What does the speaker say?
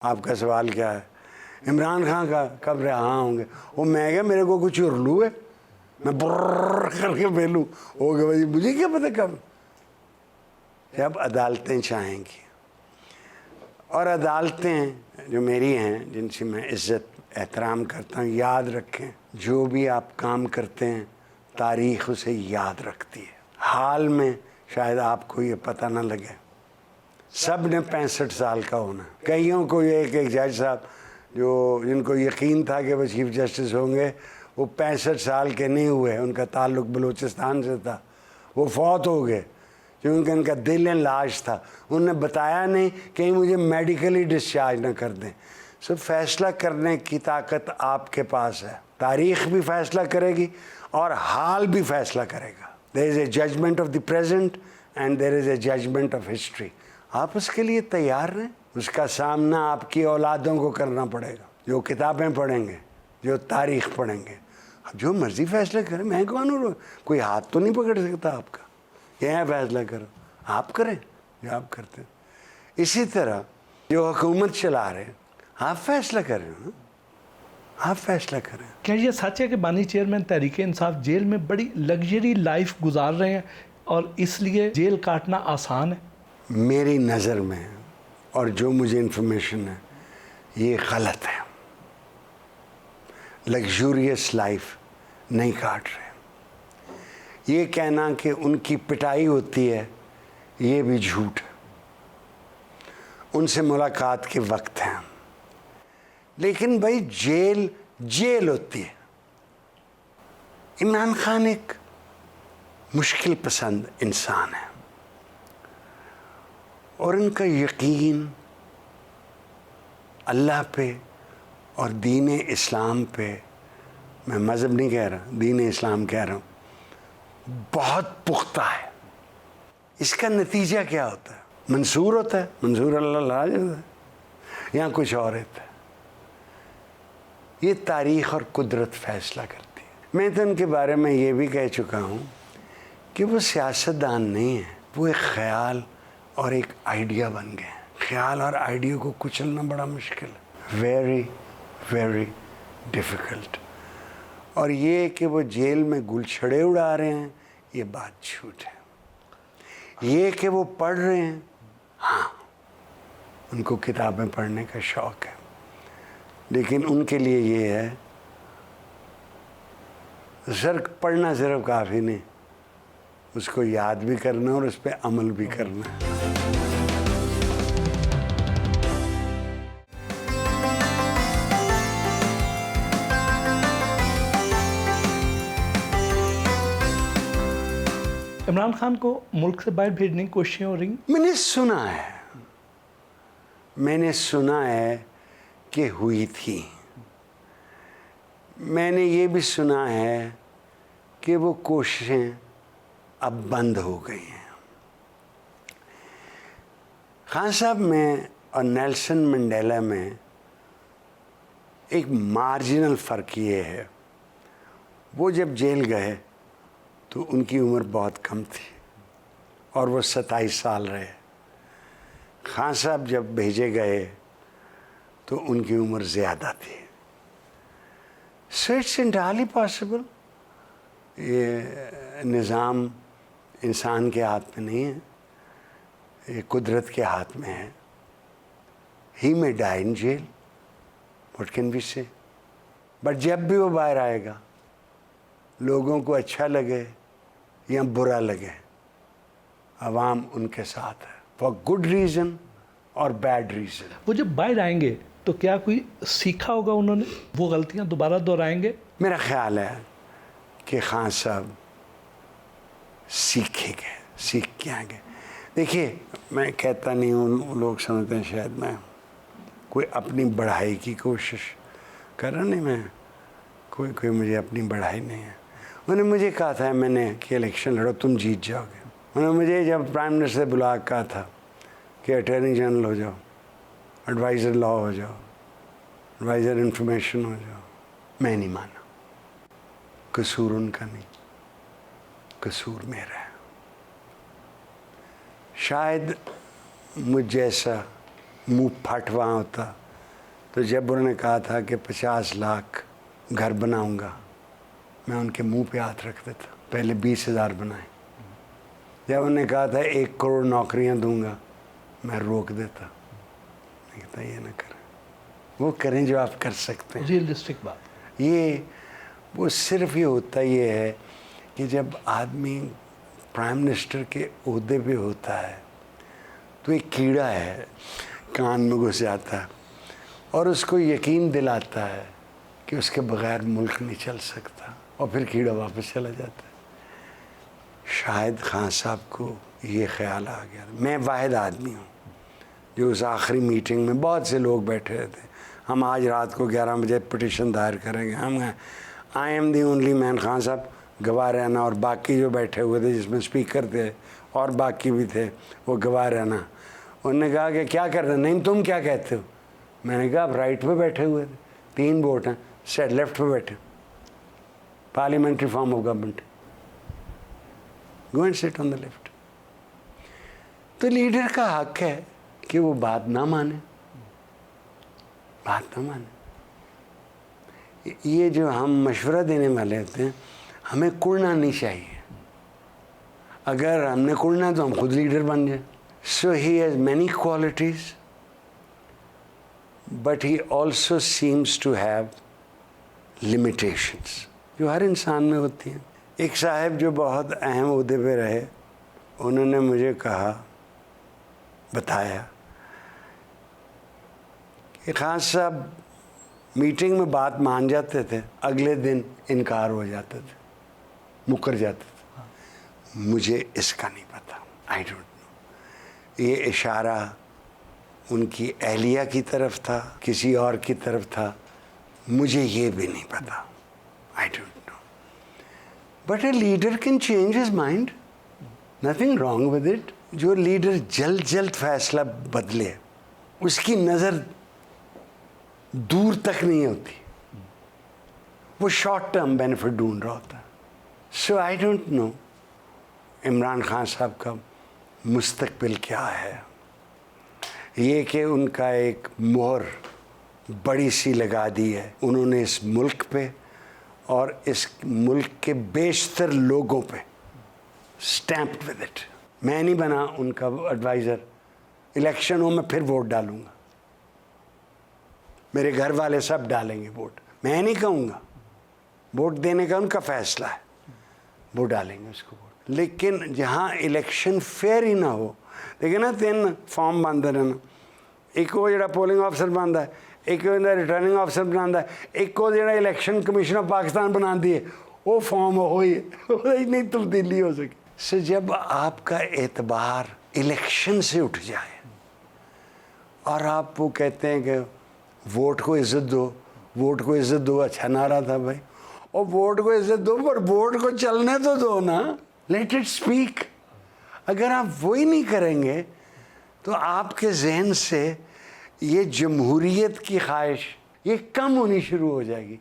آپ کا سوال کیا ہے؟ عمران خان کا کب رہا ہوں گے؟ وہ میں کیا میرے کو کچھ ارلو ہے میں برر کر کے پھیلوں ہو گیا بھائی مجھے کیا پتہ کب؟ جب عدالتیں چاہیں گی، اور عدالتیں جو میری ہیں جن سے میں عزت احترام کرتا ہوں، یاد رکھیں جو بھی آپ کام کرتے ہیں تاریخ اسے یاد رکھتی ہے۔ حال میں شاید آپ کو یہ پتہ نہ لگے، سب نے 65 سال کا ہونا، کئیوں کو یہ ایک جج صاحب جو جن کو یقین تھا کہ وہ چیف جسٹس ہوں گے وہ 65 سال کے نہیں ہوئے، ان کا تعلق بلوچستان سے تھا، وہ فوت ہو گئے کیونکہ ان کا دل لاش تھا، انہوں نے بتایا نہیں کہ مجھے میڈیکلی ڈسچارج نہ کر دیں۔ سو فیصلہ کرنے کی طاقت آپ کے پاس ہے، تاریخ بھی فیصلہ کرے گی اور حال بھی فیصلہ کرے گا۔ There is a judgement of the present and there is a judgement of history. آپ اس کے لیے تیار رہیں، اس کا سامنا آپ کی اولادوں کو کرنا پڑے گا، جو کتابیں پڑھیں گے، جو تاریخ پڑھیں گے۔ اب جو مرضی فیصلہ کریں، میں کون ہوں؟ کوئی ہاتھ تو نہیں پکڑ سکتا آپ کا، یہ فیصلہ کرو، آپ کریں جو آپ کرتے ہیں۔ اسی طرح جو حکومت چلا رہے ہیں آپ فیصلہ کریں، آپ فیصلہ کریں۔ کیا یہ سچ ہے کہ بانی چیئرمین تحریک انصاف جیل میں بڑی لگژری لائف گزار رہے ہیں اور اس لیے جیل کاٹنا آسان ہے؟ میری نظر میں اور جو مجھے انفارمیشن ہے یہ غلط ہے، لگژوریس لائف نہیں کاٹ رہے۔ یہ کہنا کہ ان کی پٹائی ہوتی ہے یہ بھی جھوٹ ہے، ان سے ملاقات کے وقت ہیں، لیکن بھائی جیل ہوتی ہے۔ عمران خان ایک مشکل پسند انسان ہے اور ان کا یقین اللہ پہ اور دین اسلام پہ، میں مذہب نہیں کہہ رہا، دین اسلام کہہ رہا ہوں، بہت پختہ ہے۔ اس کا نتیجہ کیا ہوتا ہے؟ منصور ہوتا ہے، منصور اللہ لاج ہوتا ہے، یا کچھ اور ہوتا ہے۔ یہ تاریخ اور قدرت فیصلہ کرتی ہے۔ میں تو ان کے بارے میں یہ بھی کہہ چکا ہوں کہ وہ سیاستدان نہیں ہیں، وہ ایک خیال اور ایک آئیڈیا بن گئے ہیں۔ خیال اور آئیڈیا کو کچلنا بڑا مشکل ہے، ویری ویری ڈیفیکلٹ۔ اور یہ کہ وہ جیل میں گل چھڑے اڑا رہے ہیں یہ بات جھوٹ ہے۔ یہ کہ وہ پڑھ رہے ہیں، ہاں ان کو کتابیں پڑھنے کا شوق ہے، لیکن ان کے لیے یہ ہے صرف پڑھنا صرف کافی نہیں، اس کو یاد بھی کرنا اور اس پہ عمل بھی کرنا ہے۔ عمران خان کو ملک سے باہر بھیجنے کی کوششیں ہو رہی؟ میں نے سنا ہے کہ ہوئی تھی۔ میں نے یہ بھی سنا ہے کہ وہ کوششیں اب بند ہو گئی ہیں۔ خان صاحب میں اور نیلسن منڈیلا میں ایک مارجنل فرق یہ ہے، وہ جب جیل گئے تو ان کی عمر بہت کم تھی اور وہ 27 سال رہے۔ خان صاحب جب بھیجے گئے تو ان کی عمر زیادہ تھی۔ سو اٹس انٹائرلی پاسبل، یہ نظام انسان کے ہاتھ میں نہیں ہے، یہ قدرت کے ہاتھ میں ہے۔ He may die in jail, what can we say? But جب بھی وہ باہر آئے گا لوگوں کو اچھا لگے یا برا لگے، عوام ان کے ساتھ ہے، فار گڈ ریزن اور بیڈ ریزن۔ وہ جب باہر آئیں گے تو کیا کوئی سیکھا ہوگا انہوں نے، وہ غلطیاں دوبارہ دہرائیں گے؟ میرا خیال ہے کہ خان صاحب سیکھیں گے، سیکھ کے آئیں گے۔ دیکھیے میں کہتا نہیں ہوں، لوگ سمجھتے ہیں شاید میں کوئی اپنی بڑھائی کی کوشش کر رہا، نہیں، میں کوئی مجھے اپنی بڑھائی نہیں ہے۔ انہوں نے مجھے کہا تھا میں نے کہ الیکشن لڑو تم جیت جاؤ گے۔ انہوں نے مجھے جب پرائم منسٹر سے بلا کہا تھا کہ اٹارنی جنرل ہو جاؤ، ایڈوائزر لا ہو جاؤ، ایڈوائزر انفارمیشن ہو جاؤ، میں نہیں مانا۔ قصور ان کا نہیں، قصور میرا ہے۔ شاید مجھ جیسا منہ پھٹ وہاں ہوتا تو جب انہوں نے کہا تھا کہ 50 لاکھ گھر بناؤں گا، میں ان کے منہ پہ ہاتھ رکھ دیتا، پہلے 20,000 بنائے۔ جب انہوں نے کہا تھا 1 کروڑ نوکریاں دوں گا، میں روک دیتا، میں کہتا یہ نہ کریں، وہ کریں جو آپ کر سکتے ہیں۔ ریئلسٹک بات۔ یہ وہ صرف یہ ہوتا یہ ہے کہ جب آدمی پرائم منسٹر کے عہدے پہ ہوتا ہے تو ایک کیڑا ہے کان میں گھس جاتا ہے اور اس کو یقین دلاتا ہے کہ اس کے بغیر ملک نہیں چل سکتا، اور پھر کیڑا واپس چلا جاتا ہے۔ شاید خان صاحب کو یہ خیال آ گیا۔ میں واحد آدمی ہوں جو اس آخری میٹنگ میں، بہت سے لوگ بیٹھے ہوئے تھے، ہم آج رات کو 11 بجے پٹیشن دائر کریں گے، ہم آئی ایم دی اونلی مین، خان صاحب گواہ رہنا، اور باقی جو بیٹھے ہوئے تھے جس میں اسپیکر تھے اور باقی بھی تھے وہ گواہ رہنا۔ انہوں نے کہا کہ کیا کر رہے ہیں؟ نہیں تم کیا کہتے ہو؟ میں نے کہا آپ رائٹ پہ بیٹھے ہوئے تھے، 3 ووٹ ہیں، سیٹ لیفٹ پہ بیٹھے، parliamentary form of government, go and سٹ آن دا لیفٹ۔ تو لیڈر کا حق ہے کہ وہ بات نہ مانے، بات نہ مانے۔ یہ جو ہم مشورہ دینے والے ہوتے ہیں، ہمیں کڑنا نہیں چاہیے، اگر ہم نے کڑنا تو ہم خود لیڈر بن جائیں۔ So he has many qualities but he also seems to have limitations, جو ہر انسان میں ہوتی ہیں۔ ایک صاحب جو بہت اہم عہدے پہ رہے، انہوں نے مجھے کہا، بتایا کہ خان صاحب میٹنگ میں بات مان جاتے تھے، اگلے دن انکار ہو جاتا تھا، مکر جاتے تھے۔ مجھے اس کا نہیں پتا، آئی ڈونٹ نو، یہ اشارہ ان کی اہلیہ کی طرف تھا، کسی اور کی طرف تھا، مجھے یہ بھی نہیں پتا، I don't know. But a leader can change his mind, nothing wrong with it. جو لیڈر جلد فیصلہ بدلے، اس کی نظر دور تک نہیں ہوتی، وہ شارٹ ٹرم بینیفٹ ڈھونڈ رہا ہوتا ہے۔ So I don't know Imran Khan Sahab کا مستقبل کیا ہے۔ یہ کہ ان کا ایک مہر بڑی سی لگا دی ہے انہوں نے اس ملک پہ اور اس ملک کے بیشتر لوگوں پہ، اسٹیمپڈ ود اٹ۔ میں نہیں بنا ان کا ایڈوائزر، الیکشن ہو میں پھر ووٹ ڈالوں گا، میرے گھر والے سب ڈالیں گے ووٹ، میں نہیں کہوں گا، ووٹ دینے کا ان کا فیصلہ ہے، وہ ڈالیں گے اس کو ووٹ۔ لیکن جہاں الیکشن فیئر ہی نہ ہو، دیکھیں نا 3 فارم بنتے رہنا، ایک وہ جڑا پولنگ آفیسر بنتا ہے، ایک ریٹرننگ آفیسر بناتا ہے، ایک وہ جڑا الیکشن کمیشن آف پاکستان بناتی ہے، وہ فارم ہوئی نہیں تبدیلی ہو سکی۔ سو جب آپ کا اعتبار الیکشن سے اٹھ جائے اور آپ وہ کہتے ہیں کہ ووٹ کو عزت دو، ووٹ کو عزت دو، اچھا نعرہ تھا بھائی، اور ووٹ کو عزت دو پر ووٹ کو چلنے تو دو نا، لیٹ اٹ اسپیک۔ اگر آپ وہی نہیں کریں گے تو آپ کے ذہن سے یہ جمہوریت کی خواہش یہ کم ہونی شروع ہو جائے گی۔